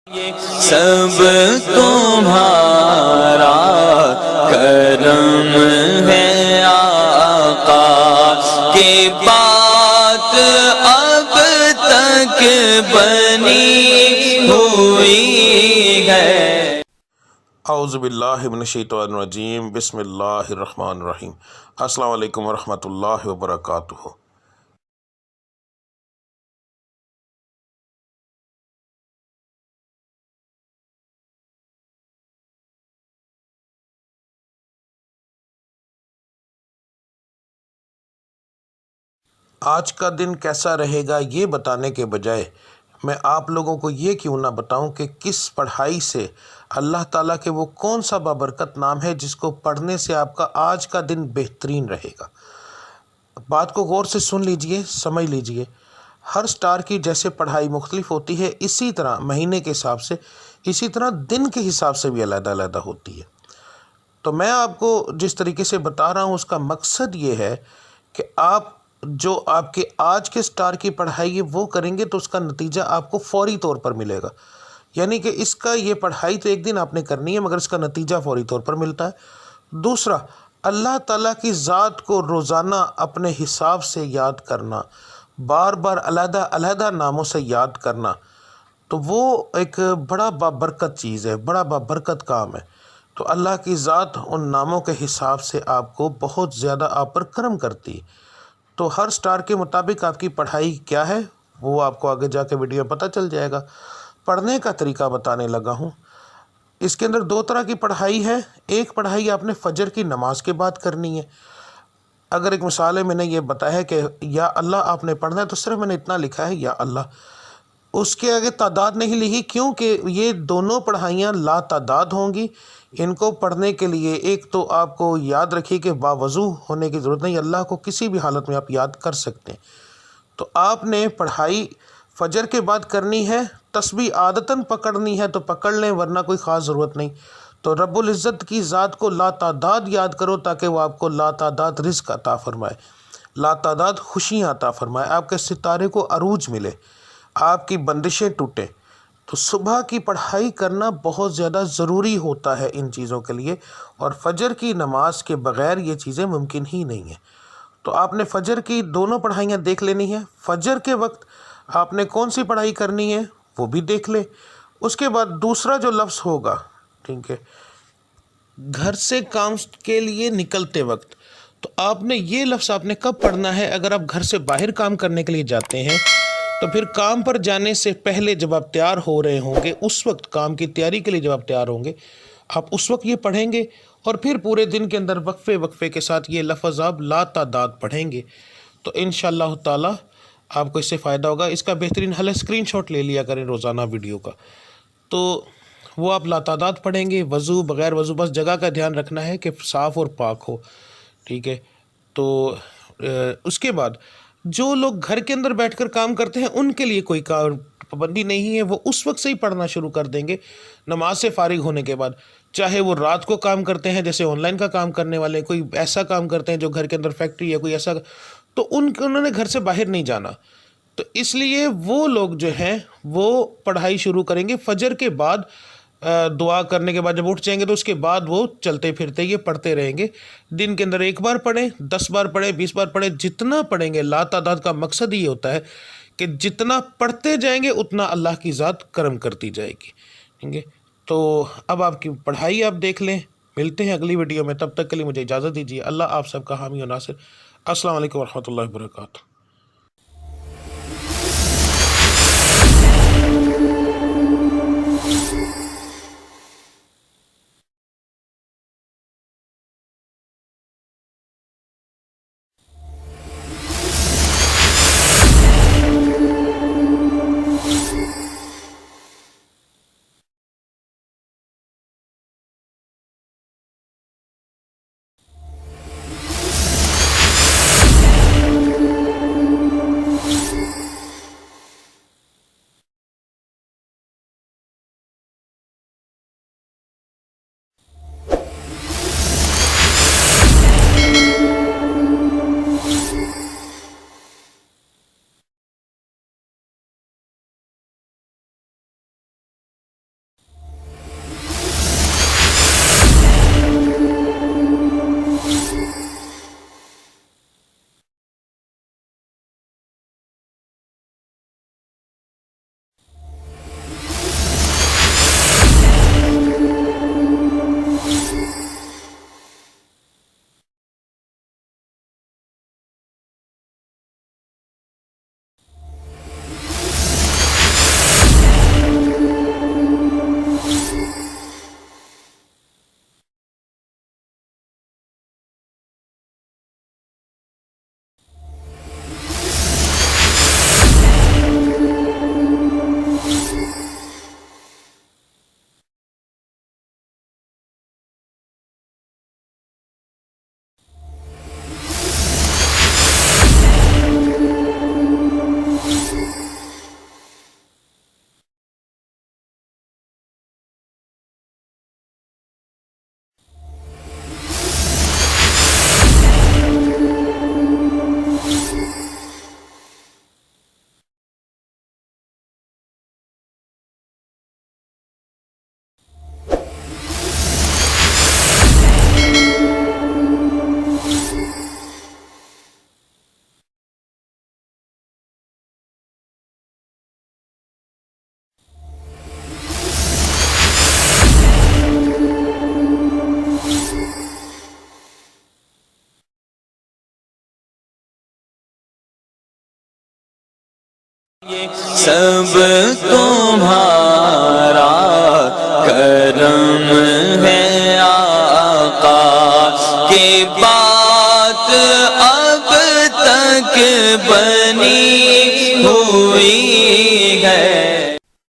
سب تمہارا کرم ہے آقا کی بات اب تک بنی ہوئی ہے۔ اعوذ باللہ من الشیطان الرجیم، بسم اللہ الرحمن الرحیم۔ السلام علیکم ورحمۃ اللہ وبرکاتہ۔ آج کا دن کیسا رہے گا یہ بتانے کے بجائے میں آپ لوگوں کو یہ کیوں نہ بتاؤں کہ کس پڑھائی سے اللہ تعالیٰ کے وہ کون سا بابرکت نام ہے جس کو پڑھنے سے آپ کا آج کا دن بہترین رہے گا۔ بات کو غور سے سن لیجئے، سمجھ لیجئے۔ ہر سٹار کی جیسے پڑھائی مختلف ہوتی ہے، اسی طرح مہینے کے حساب سے، اسی طرح دن کے حساب سے بھی علیحدہ علیحدہ ہوتی ہے۔ تو میں آپ کو جس طریقے سے بتا رہا ہوں اس کا مقصد یہ ہے کہ آپ جو آپ کے آج کے سٹار کی پڑھائی ہے وہ کریں گے تو اس کا نتیجہ آپ کو فوری طور پر ملے گا۔ یعنی کہ اس کا یہ پڑھائی تو ایک دن آپ نے کرنی ہے مگر اس کا نتیجہ فوری طور پر ملتا ہے۔ دوسرا، اللہ تعالیٰ کی ذات کو روزانہ اپنے حساب سے یاد کرنا، بار بار علیحدہ علیحدہ ناموں سے یاد کرنا، تو وہ ایک بڑا بابرکت چیز ہے، بڑا بابرکت کام ہے۔ تو اللہ کی ذات ان ناموں کے حساب سے آپ کو بہت زیادہ آپ پر کرم کرتی ہے۔ تو ہر سٹار کے مطابق آپ کی پڑھائی کیا ہے وہ آپ کو آگے جا کے ویڈیو میں پتہ چل جائے گا۔ پڑھنے کا طریقہ بتانے لگا ہوں۔ اس کے اندر دو طرح کی پڑھائی ہے۔ ایک پڑھائی آپ نے فجر کی نماز کے بعد کرنی ہے۔ اگر ایک مثال ہے، میں نے یہ بتایا ہے کہ یا اللہ آپ نے پڑھنا ہے تو صرف میں نے اتنا لکھا ہے یا اللہ، اس کے آگے تعداد نہیں لکھی، کیونکہ یہ دونوں پڑھائیاں لا تعداد ہوں گی۔ ان کو پڑھنے کے لیے ایک تو آپ کو یاد رکھیے کہ باوضو ہونے کی ضرورت نہیں، اللہ کو کسی بھی حالت میں آپ یاد کر سکتے ہیں۔ تو آپ نے پڑھائی فجر کے بعد کرنی ہے، تسبیح عادتاً پکڑنی ہے تو پکڑ لیں ورنہ کوئی خاص ضرورت نہیں۔ تو رب العزت کی ذات کو لا تعداد یاد کرو تاکہ وہ آپ کو لا تعداد رزق عطا فرمائے، لا تعداد خوشیاں عطا فرمائے، آپ کے ستارے کو عروج ملے، آپ کی بندشیں ٹوٹیں۔ تو صبح کی پڑھائی کرنا بہت زیادہ ضروری ہوتا ہے ان چیزوں کے لیے، اور فجر کی نماز کے بغیر یہ چیزیں ممکن ہی نہیں ہیں۔ تو آپ نے فجر کی دونوں پڑھائیاں دیکھ لینی ہیں۔ فجر کے وقت آپ نے کون سی پڑھائی کرنی ہے وہ بھی دیکھ لیں۔ اس کے بعد دوسرا جو لفظ ہوگا، ٹھیک ہے، گھر سے کام کے لیے نکلتے وقت، تو آپ نے یہ لفظ آپ نے کب پڑھنا ہے؟ اگر آپ گھر سے باہر کام کرنے کے لیے جاتے ہیں تو پھر کام پر جانے سے پہلے جب آپ تیار ہو رہے ہوں گے، اس وقت کام کی تیاری کے لیے جب آپ تیار ہوں گے، آپ اس وقت یہ پڑھیں گے، اور پھر پورے دن کے اندر وقفے وقفے کے ساتھ یہ لفظ آپ لا تعداد پڑھیں گے۔ تو انشاءاللہ تعالی آپ کو اس سے فائدہ ہوگا۔ اس کا بہترین حل ہے اسکرین شاٹ لے لیا کریں روزانہ ویڈیو کا، تو وہ آپ لا تعداد پڑھیں گے، وضو بغیر وضو، بس جگہ کا دھیان رکھنا ہے کہ صاف اور پاک ہو، ٹھیک ہے۔ تو اس کے بعد جو لوگ گھر کے اندر بیٹھ کر کام کرتے ہیں ان کے لیے کوئی پابندی نہیں ہے، وہ اس وقت سے ہی پڑھنا شروع کر دیں گے نماز سے فارغ ہونے کے بعد، چاہے وہ رات کو کام کرتے ہیں جیسے آن لائن کا کام کرنے والے، کوئی ایسا کام کرتے ہیں جو گھر کے اندر فیکٹری ہے کوئی ایسا، تو انہوں نے گھر سے باہر نہیں جانا، تو اس لیے وہ لوگ جو ہیں وہ پڑھائی شروع کریں گے فجر کے بعد، دعا کرنے کے بعد جب اٹھ جائیں گے تو اس کے بعد وہ چلتے پھرتے یہ پڑھتے رہیں گے۔ دن کے اندر 1 بار پڑھیں، 10 بار پڑھیں، 20 بار پڑھیں، جتنا پڑھیں گے۔ لا تعداد کا مقصد یہ ہوتا ہے کہ جتنا پڑھتے جائیں گے اتنا اللہ کی ذات کرم کرتی جائے گی، ٹھیک ہے۔ تو اب آپ کی پڑھائی آپ دیکھ لیں، ملتے ہیں اگلی ویڈیو میں، تب تک کے لیے مجھے اجازت دیجیے۔ اللہ آپ سب کا حامی و ناصر۔ السلام علیکم ورحمۃ اللہ وبرکاتہ۔ سب تمہارا کرم ہے آقا، کہ بات اب تک